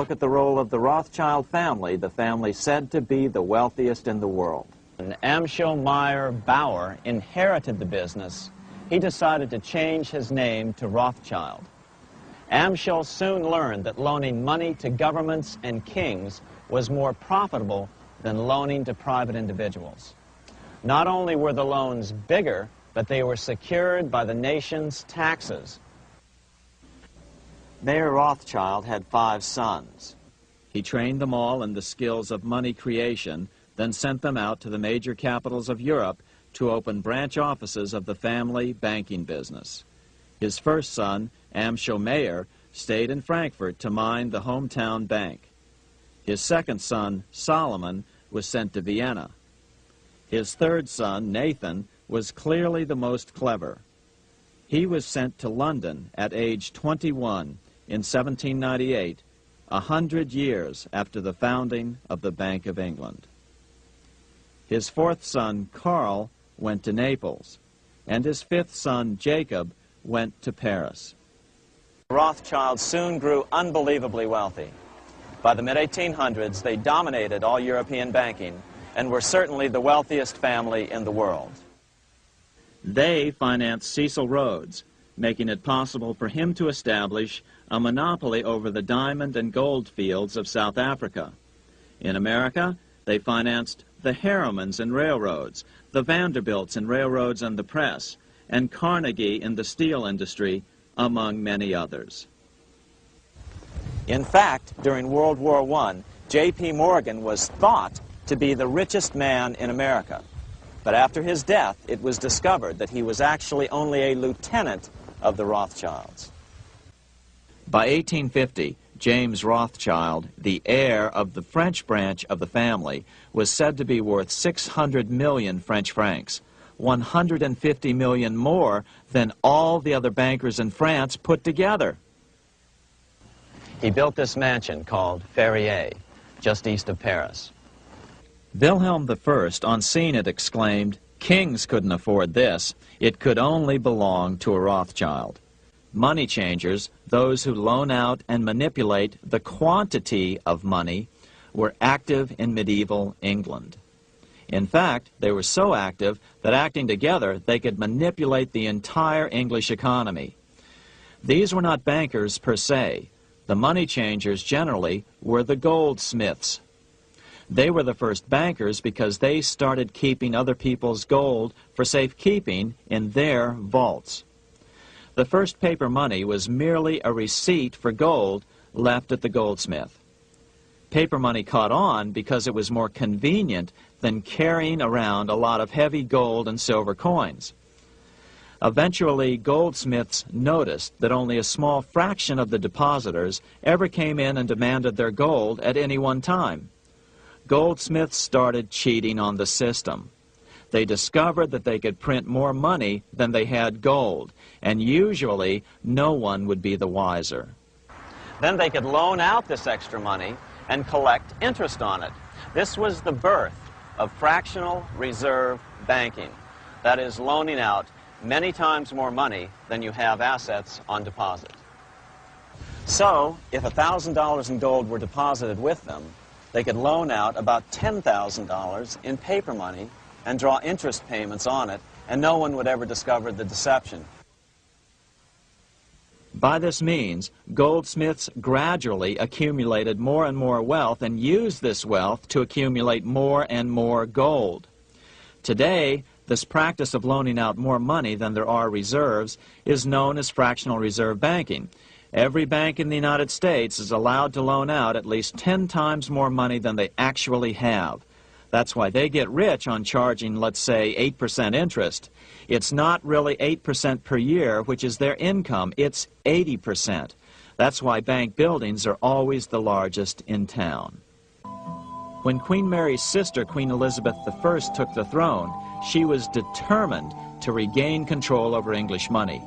look at the role of the Rothschild family, the family said to be the wealthiest in the world. When Amschel Meyer Bauer inherited the business, he decided to change his name to Rothschild. Amschel soon learned that loaning money to governments and kings was more profitable than loaning to private individuals. Not only were the loans bigger, but they were secured by the nation's taxes. Mayer Rothschild had 5 sons. He trained them all in the skills of money creation, then sent them out to the major capitals of Europe to open branch offices of the family banking business. His first son, Amschel Meyer, stayed in Frankfurt to mind the hometown bank. His second son, Solomon, was sent to Vienna. His third son, Nathan, was clearly the most clever. He was sent to London at age 21 in 1798, 100 years after the founding of the Bank of England. His fourth son, Karl, went to Naples, and his fifth son, Jacob, went to Paris. Rothschilds soon grew unbelievably wealthy. By the mid-1800s, they dominated all European banking and were certainly the wealthiest family in the world. They financed Cecil Rhodes, making it possible for him to establish a monopoly over the diamond and gold fields of South Africa. In America, they financed the Harrimans in railroads, the Vanderbilts in railroads and the press, and Carnegie in the steel industry, among many others. In fact, during World War I, J.P. Morgan was thought to be the richest man in America. But after his death, it was discovered that he was actually only a lieutenant of the Rothschilds. By 1850, James Rothschild, the heir of the French branch of the family, was said to be worth 600 million French francs, 150 million more than all the other bankers in France put together. He built this mansion called Ferrier, just east of Paris. Wilhelm I, on seeing it, exclaimed, "Kings couldn't afford this. It could only belong to a Rothschild." Money changers, those who loan out and manipulate the quantity of money, were active in medieval England. In fact, they were so active that acting together, they could manipulate the entire English economy. These were not bankers per se. The money changers generally were the goldsmiths. They were the first bankers because they started keeping other people's gold for safekeeping in their vaults. The first paper money was merely a receipt for gold left at the goldsmith. Paper money caught on because it was more convenient than carrying around a lot of heavy gold and silver coins. Eventually, goldsmiths noticed that only a small fraction of the depositors ever came in and demanded their gold at any one time. Goldsmiths started cheating on the system. They discovered that they could print more money than they had gold, and usually no one would be the wiser. Then they could loan out this extra money and collect interest on it. This was the birth of fractional reserve banking. That is, loaning out many times more money than you have assets on deposit. So, if $1,000 in gold were deposited with them, they could loan out about $10,000 in paper money and draw interest payments on it, and no one would ever discover the deception. By this means, goldsmiths gradually accumulated more and more wealth and used this wealth to accumulate more and more gold. Today, this practice of loaning out more money than there are reserves is known as fractional reserve banking. Every bank in the United States is allowed to loan out at least 10 times more money than they actually have. That's why they get rich on charging, let's say, 8% interest. It's not really 8% per year, which is their income. It's 80%. That's why bank buildings are always the largest in town. When Queen Mary's sister, Queen Elizabeth I, took the throne, she was determined to regain control over English money.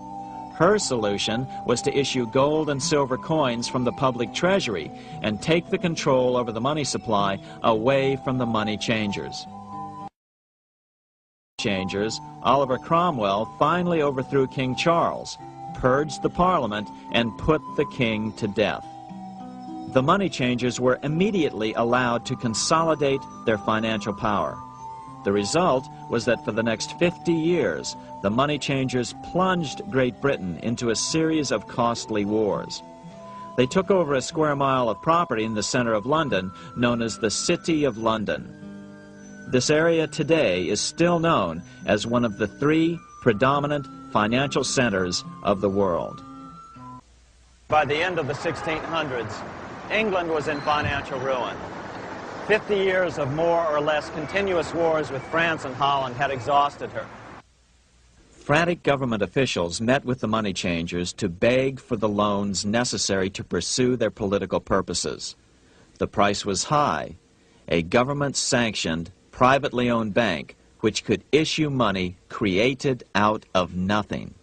Her solution was to issue gold and silver coins from the public treasury and take the control over the money supply away from the money changers. Oliver Cromwell finally overthrew King Charles, purged the Parliament, and put the king to death. The money changers were immediately allowed to consolidate their financial power. The result was that for the next 50 years, the money changers plunged Great Britain into a series of costly wars. They took over a square mile of property in the center of London, known as the City of London. This area today is still known as one of the 3 predominant financial centers of the world. By the end of the 1600s, England was in financial ruin. 50 years of more or less continuous wars with France and Holland had exhausted her. Frantic government officials met with the money changers to beg for the loans necessary to pursue their political purposes. The price was high. A government-sanctioned, privately owned bank which could issue money created out of nothing.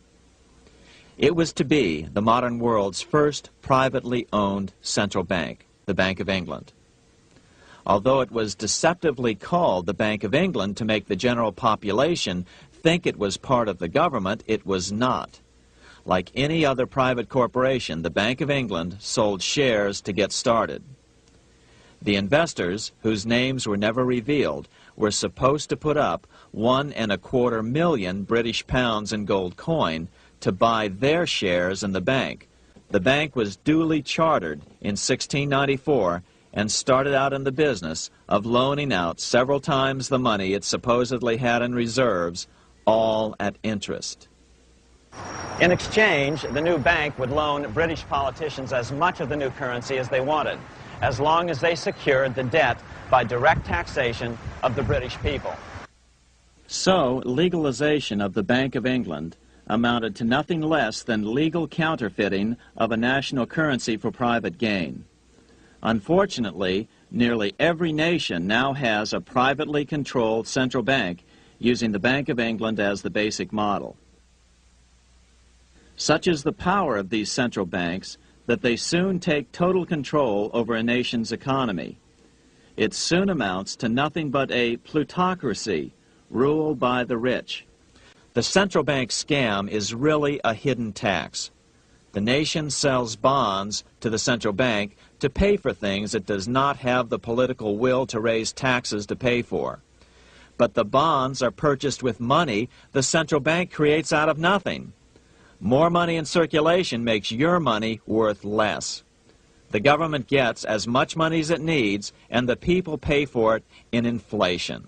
It was to be the modern world's first privately owned central bank, the Bank of England. Although it was deceptively called the Bank of England to make the general population think it was part of the government, it was not. Like any other private corporation, the Bank of England sold shares to get started. The investors, whose names were never revealed, were supposed to put up £1.25 million British pounds in gold coin to buy their shares in the bank. The bank was duly chartered in 1694 and started out in the business of loaning out several times the money it supposedly had in reserves, all at interest. In exchange, the new bank would loan British politicians as much of the new currency as they wanted, as long as they secured the debt by direct taxation of the British people. So, legalization of the Bank of England amounted to nothing less than legal counterfeiting of a national currency for private gain. Unfortunately, nearly every nation now has a privately controlled central bank using the Bank of England as the basic model. Such is the power of these central banks that they soon take total control over a nation's economy. It soon amounts to nothing but a plutocracy ruled by the rich. The central bank scam is really a hidden tax. The nation sells bonds to the central bank to pay for things it does not have the political will to raise taxes to pay for. But the bonds are purchased with money the central bank creates out of nothing. More money in circulation makes your money worth less. The government gets as much money as it needs, and the people pay for it in inflation.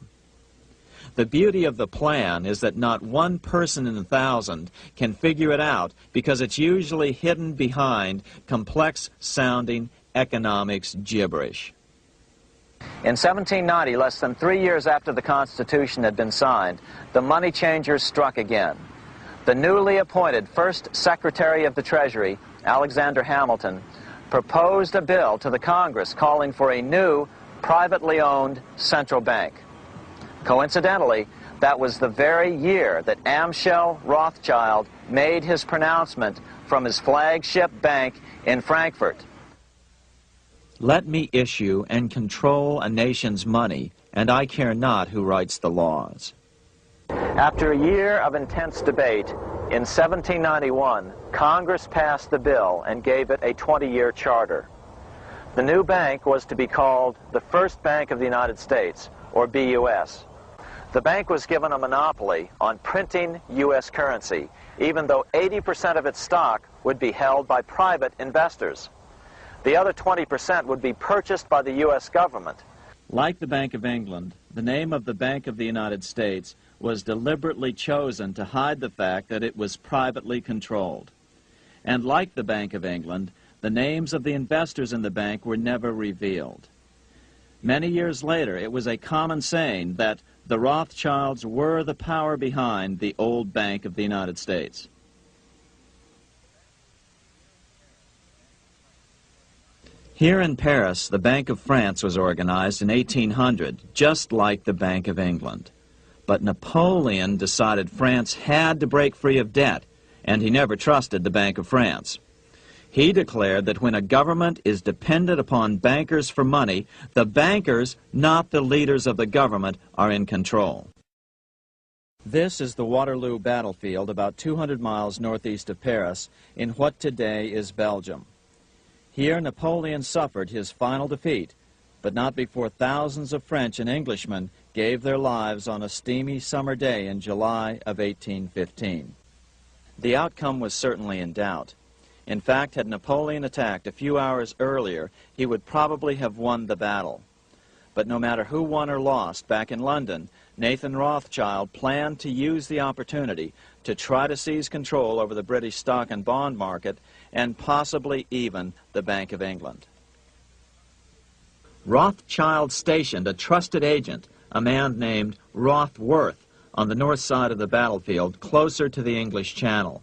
The beauty of the plan is that not one person in 1,000 can figure it out because it's usually hidden behind complex-sounding economics gibberish. In 1790, less than 3 years after the Constitution had been signed, the money changers struck again. The newly appointed first Secretary of the Treasury, Alexander Hamilton, proposed a bill to the Congress calling for a new, privately owned central bank. Coincidentally, that was the very year that Amschel Rothschild made his pronouncement from his flagship bank in Frankfurt. Let me issue and control a nation's money, and I care not who writes the laws. After a year of intense debate, in 1791, Congress passed the bill and gave it a 20-year charter. The new bank was to be called the First Bank of the United States, or BUS. The bank was given a monopoly on printing U.S. currency, even though 80% of its stock would be held by private investors. The other 20% would be purchased by the U.S. government. Like the Bank of England, the name of the Bank of the United States was deliberately chosen to hide the fact that it was privately controlled. And like the Bank of England, the names of the investors in the bank were never revealed. Many years later, it was a common saying that the Rothschilds were the power behind the old Bank of the United States. Here in Paris, the Bank of France was organized in 1800, just like the Bank of England. But Napoleon decided France had to break free of debt, and he never trusted the Bank of France. He declared that when a government is dependent upon bankers for money, the bankers, not the leaders of the government, are in control. This is the Waterloo battlefield about 200 miles northeast of Paris in what today is Belgium. Here Napoleon suffered his final defeat, but not before thousands of French and Englishmen gave their lives on a steamy summer day in July of 1815. The outcome was certainly in doubt. In fact, had Napoleon attacked a few hours earlier, he would probably have won the battle. But no matter who won or lost, back in London, Nathan Rothschild planned to use the opportunity to try to seize control over the British stock and bond market and possibly even the Bank of England. Rothschild stationed a trusted agent, a man named Rothworth, on the north side of the battlefield, closer to the English Channel.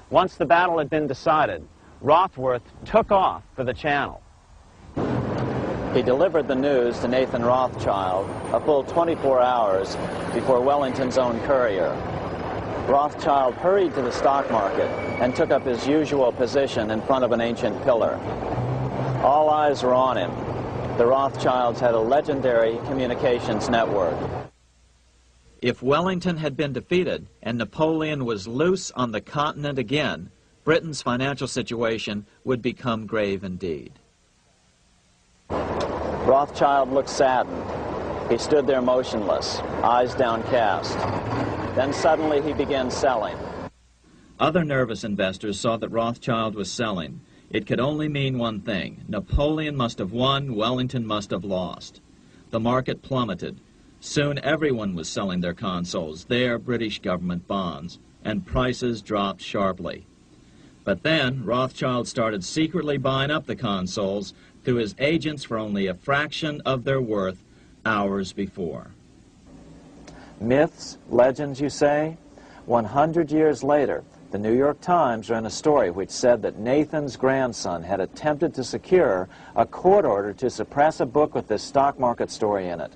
Once the battle had been decided, Rothworth took off for the Channel. He delivered the news to Nathan Rothschild a full 24 hours before Wellington's own courier. Rothschild hurried to the stock market and took up his usual position in front of an ancient pillar. All eyes were on him. The Rothschilds had a legendary communications network. If Wellington had been defeated and Napoleon was loose on the continent again, Britain's financial situation would become grave indeed. Rothschild looked saddened. He stood there motionless, eyes downcast. Then suddenly he began selling. Other nervous investors saw that Rothschild was selling. It could only mean one thing. Napoleon must have won, Wellington must have lost. The market plummeted. Soon everyone was selling their consols, their British government bonds, and prices dropped sharply. But then Rothschild started secretly buying up the consols through his agents for only a fraction of their worth hours before. Myths, legends, you say? 100 years later, the New York Times ran a story which said that Nathan's grandson had attempted to secure a court order to suppress a book with this stock market story in it.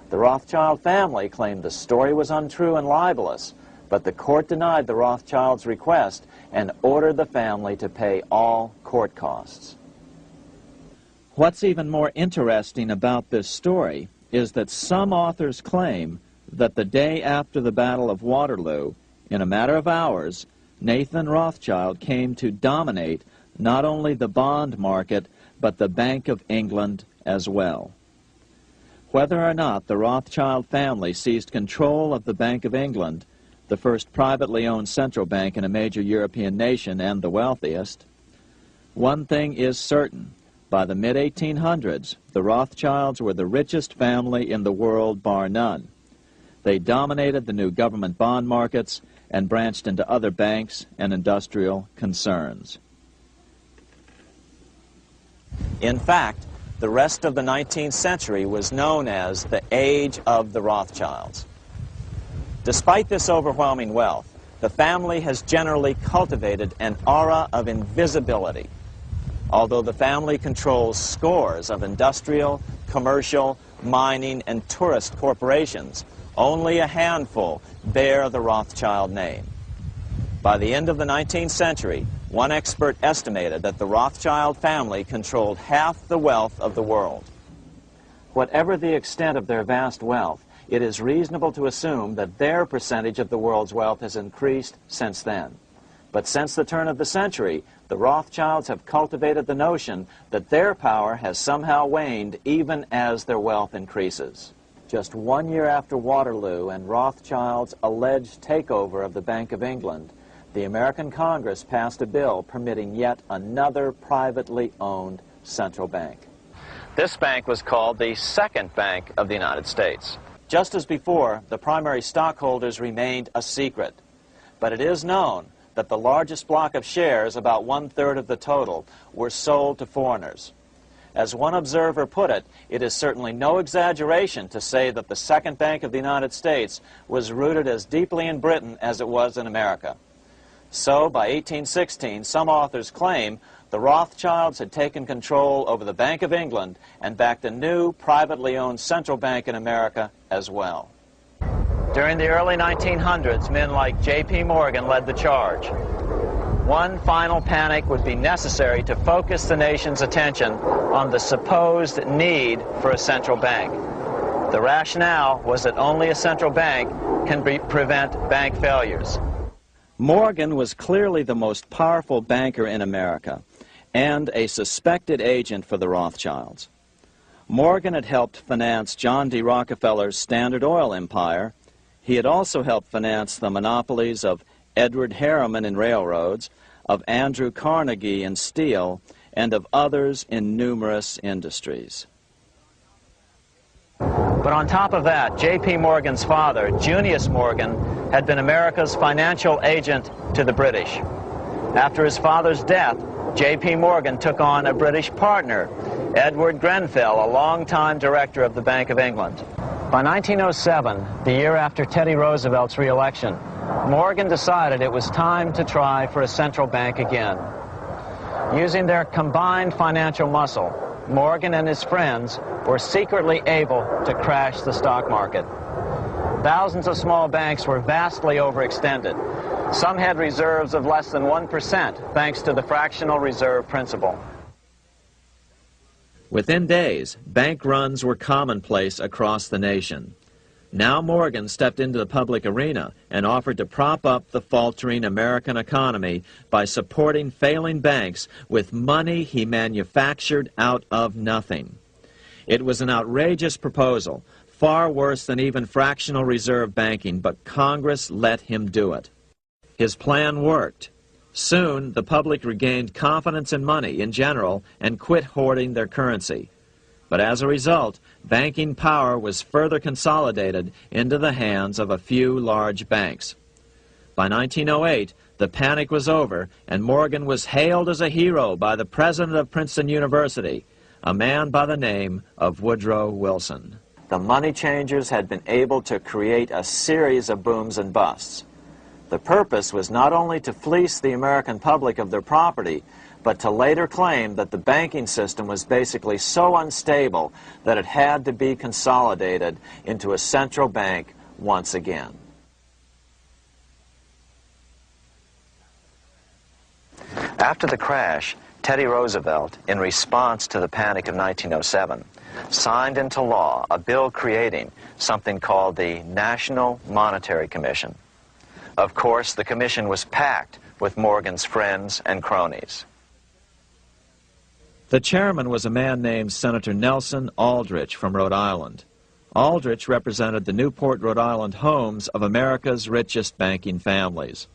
The Rothschild family claimed the story was untrue and libelous, but the court denied the Rothschilds' request and ordered the family to pay all court costs. What's even more interesting about this story is that some authors claim that the day after the Battle of Waterloo, in a matter of hours, Nathan Rothschild came to dominate not only the bond market, but the Bank of England as well. Whether or not the Rothschild family seized control of the Bank of England, the first privately owned central bank in a major European nation and the wealthiest, one thing is certain. By the mid-1800s, the Rothschilds were the richest family in the world, bar none. They dominated the new government bond markets and branched into other banks and industrial concerns. In fact, the rest of the 19th century was known as the Age of the Rothschilds. Despite this overwhelming wealth, the family has generally cultivated an aura of invisibility. Although the family controls scores of industrial, commercial, mining, and tourist corporations, only a handful bear the Rothschild name. By the end of the 19th century, one expert estimated that the Rothschild family controlled half the wealth of the world. Whatever the extent of their vast wealth, it is reasonable to assume that their percentage of the world's wealth has increased since then. But since the turn of the century, the Rothschilds have cultivated the notion that their power has somehow waned even as their wealth increases. Just 1 year after Waterloo and Rothschild's alleged takeover of the Bank of England, the American Congress passed a bill permitting yet another privately owned central bank. This bank was called the Second Bank of the United States. Just as before, the primary stockholders remained a secret. But it is known that the largest block of shares, about 1/3 of the total, were sold to foreigners. As one observer put it, it is certainly no exaggeration to say that the Second Bank of the United States was rooted as deeply in Britain as it was in America. So, by 1816, some authors claim the Rothschilds had taken control over the Bank of England and backed a new, privately owned central bank in America as well. During the early 1900s, men like J.P. Morgan led the charge. One final panic would be necessary to focus the nation's attention on the supposed need for a central bank. The rationale was that only a central bank can prevent bank failures. Morgan was clearly the most powerful banker in America. and a suspected agent for the Rothschilds. Morgan had helped finance John D. Rockefeller's Standard Oil empire. He had also helped finance the monopolies of Edward Harriman in railroads, of Andrew Carnegie in steel, and of others in numerous industries. But on top of that, J.P. Morgan's father, Junius Morgan, had been America's financial agent to the British. After his father's death, J.P. Morgan took on a British partner, Edward Grenfell, a longtime director of the Bank of England. By 1907, the year after Teddy Roosevelt's re-election, Morgan decided it was time to try for a central bank again. Using their combined financial muscle, Morgan and his friends were secretly able to crash the stock market. Thousands of small banks were vastly overextended. Some had reserves of less than 1% thanks to the fractional reserve principle. Within days, bank runs were commonplace across the nation. Now Morgan stepped into the public arena and offered to prop up the faltering American economy by supporting failing banks with money he manufactured out of nothing. It was an outrageous proposal, far worse than even fractional reserve banking, but Congress let him do it. His plan worked. Soon, the public regained confidence in money in general and quit hoarding their currency. But as a result, banking power was further consolidated into the hands of a few large banks. By 1908, the panic was over, and Morgan was hailed as a hero by the president of Princeton University, a man by the name of Woodrow Wilson. The money changers had been able to create a series of booms and busts. The purpose was not only to fleece the American public of their property, but to later claim that the banking system was basically so unstable that it had to be consolidated into a central bank once again. After the crash, Teddy Roosevelt, in response to the panic of 1907, signed into law a bill creating something called the National Monetary Commission. Of course, the commission was packed with Morgan's friends and cronies. The chairman was a man named Senator Nelson Aldrich from Rhode Island. Aldrich represented the Newport, Rhode Island homes of America's richest banking families.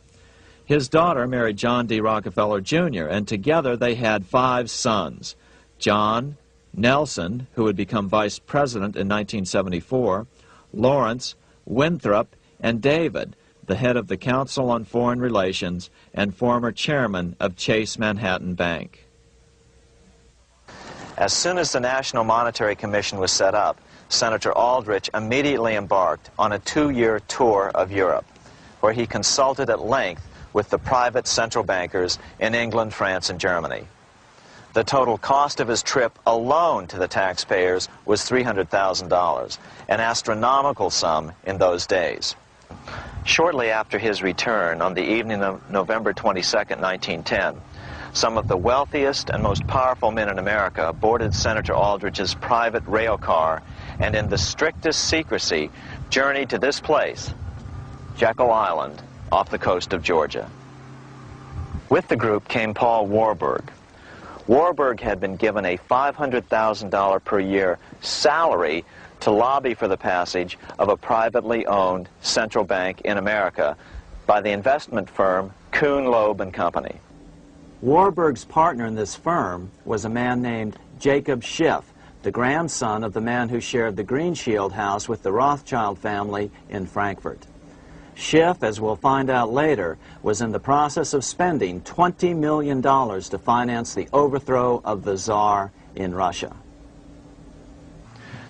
His daughter married John D. Rockefeller, Jr., and together they had 5 sons: John, Nelson, who would become vice president in 1974, Lawrence, Winthrop, and David, the head of the Council on Foreign Relations and former chairman of Chase Manhattan Bank. As soon as the National Monetary Commission was set up, Senator Aldrich immediately embarked on a 2-year tour of Europe, where he consulted at length with the private central bankers in England, France, and Germany. The total cost of his trip alone to the taxpayers was $300,000, an astronomical sum in those days. Shortly after his return, on the evening of November 22, 1910, some of the wealthiest and most powerful men in America boarded Senator Aldrich's private rail car and in the strictest secrecy journeyed to this place, Jekyll Island, off the coast of Georgia. With the group came Paul Warburg. Warburg had been given a $500,000 per year salary to lobby for the passage of a privately owned central bank in America by the investment firm Kuhn, Loeb and Company. Warburg's partner in this firm was a man named Jacob Schiff, the grandson of the man who shared the Green Shield house with the Rothschild family in Frankfurt. Schiff, as we'll find out later, was in the process of spending $20 million to finance the overthrow of the Tsar in Russia.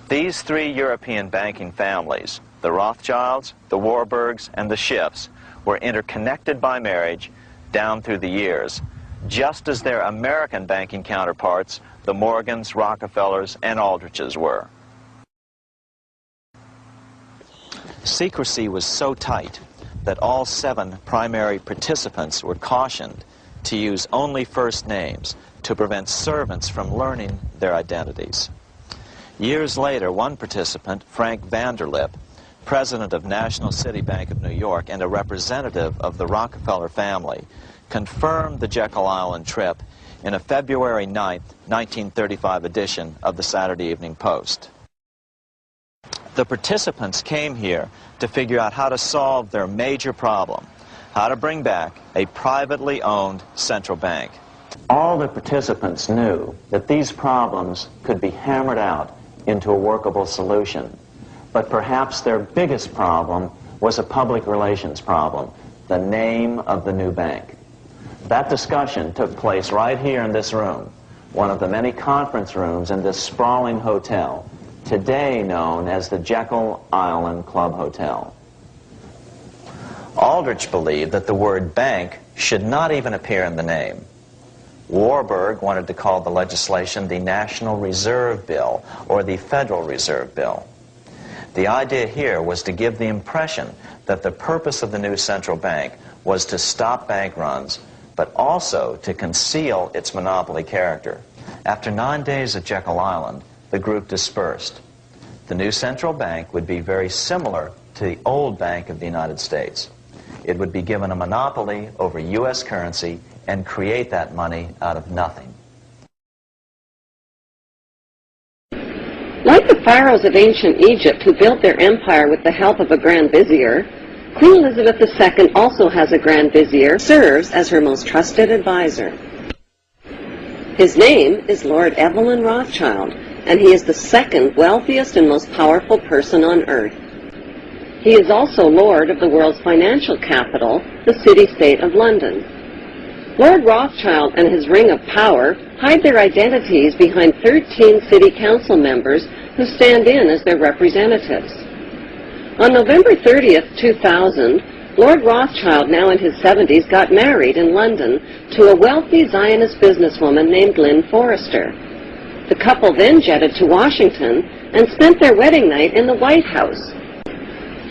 These 3 European banking families, the Rothschilds, the Warburgs, and the Schiffs, were interconnected by marriage down through the years, just as their American banking counterparts, the Morgans, Rockefellers, and Aldriches were. Secrecy was so tight that all 7 primary participants were cautioned to use only first names to prevent servants from learning their identities. Years later, one participant, Frank Vanderlip, president of National City Bank of New York and a representative of the Rockefeller family, confirmed the Jekyll Island trip in a February 9, 1935 edition of the Saturday Evening Post. The participants came here to figure out how to solve their major problem, how to bring back a privately owned central bank. All the participants knew that these problems could be hammered out into a workable solution. But perhaps their biggest problem was a public relations problem, the name of the new bank. That discussion took place right here in this room, one of the many conference rooms in this sprawling hotel, today known as the Jekyll Island Club Hotel. Aldrich believed that the word bank should not even appear in the name. Warburg wanted to call the legislation the National Reserve Bill or the Federal Reserve Bill. The idea here was to give the impression that the purpose of the new central bank was to stop bank runs, but also to conceal its monopoly character. After 9 days at Jekyll Island, the group dispersed. The new central bank would be very similar to the old Bank of the United States. It would be given a monopoly over U.S. currency and create that money out of nothing. Like the pharaohs of ancient Egypt who built their empire with the help of a grand vizier, Queen Elizabeth II also has a grand vizier, serves as her most trusted advisor. His name is Lord Evelyn Rothschild, and he is the second wealthiest and most powerful person on earth. He is also Lord of the world's financial capital, the city-state of London. Lord Rothschild and his ring of power hide their identities behind 13 city council members who stand in as their representatives. On November 30th, 2000, Lord Rothschild, now in his 70s, got married in London to a wealthy Zionist businesswoman named Lynn Forrester. The couple then jetted to Washington and spent their wedding night in the White House.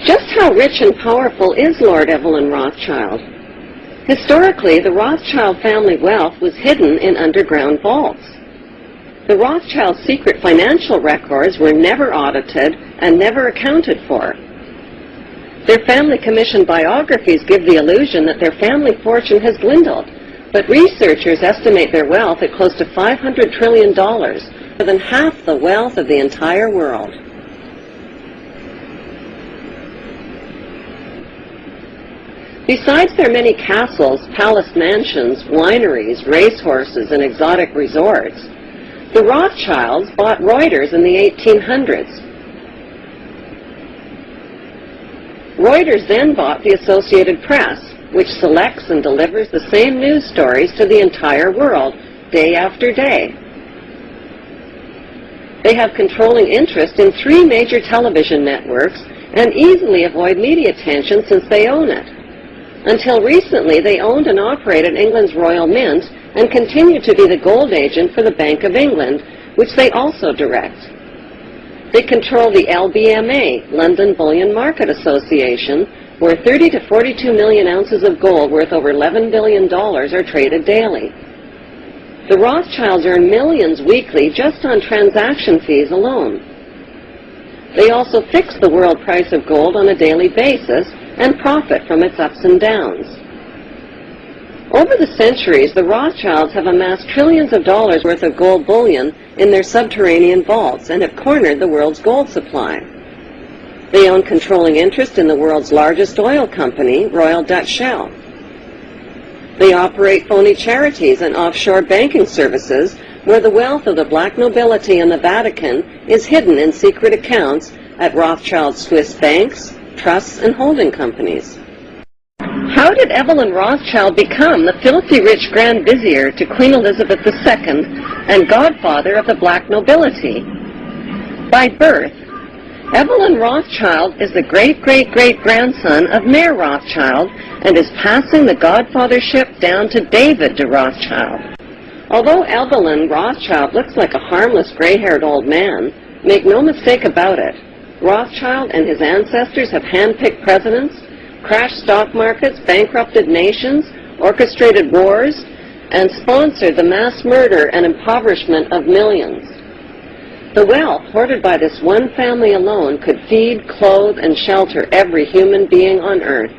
Just how rich and powerful is Lord Evelyn Rothschild? Historically, the Rothschild family wealth was hidden in underground vaults. The Rothschild secret financial records were never audited and never accounted for. Their family-commissioned biographies give the illusion that their family fortune has dwindled, but researchers estimate their wealth at close to $500 trillion, more than half the wealth of the entire world. Besides their many castles, palace mansions, wineries, racehorses, and exotic resorts, the Rothschilds bought Reuters in the 1800s. Reuters then bought the Associated Press, which selects and delivers the same news stories to the entire world, day after day. They have controlling interest in 3 major television networks and easily avoid media attention since they own it. Until recently, they owned and operated England's Royal Mint and continue to be the gold agent for the Bank of England, which they also direct. They control the LBMA, London Bullion Market Association, where 30 to 42 million ounces of gold worth over $11 billion are traded daily. The Rothschilds earn millions weekly just on transaction fees alone. They also fix the world price of gold on a daily basis and profit from its ups and downs. Over the centuries, the Rothschilds have amassed trillions of dollars worth of gold bullion in their subterranean vaults and have cornered the world's gold supply. They own controlling interest in the world's largest oil company, Royal Dutch Shell. They operate phony charities and offshore banking services where the wealth of the black nobility in the Vatican is hidden in secret accounts at Rothschild Swiss banks, trusts, and holding companies. How did Evelyn Rothschild become the filthy rich Grand Vizier to Queen Elizabeth II and godfather of the black nobility? By birth, Evelyn Rothschild is the great-great-great-grandson of Mayor Rothschild and is passing the godfathership down to David de Rothschild. Although Evelyn Rothschild looks like a harmless gray-haired old man, make no mistake about it, Rothschild and his ancestors have handpicked presidents, crashed stock markets, bankrupted nations, orchestrated wars, and sponsored the mass murder and impoverishment of millions. The wealth hoarded by this one family alone could feed, clothe, and shelter every human being on earth.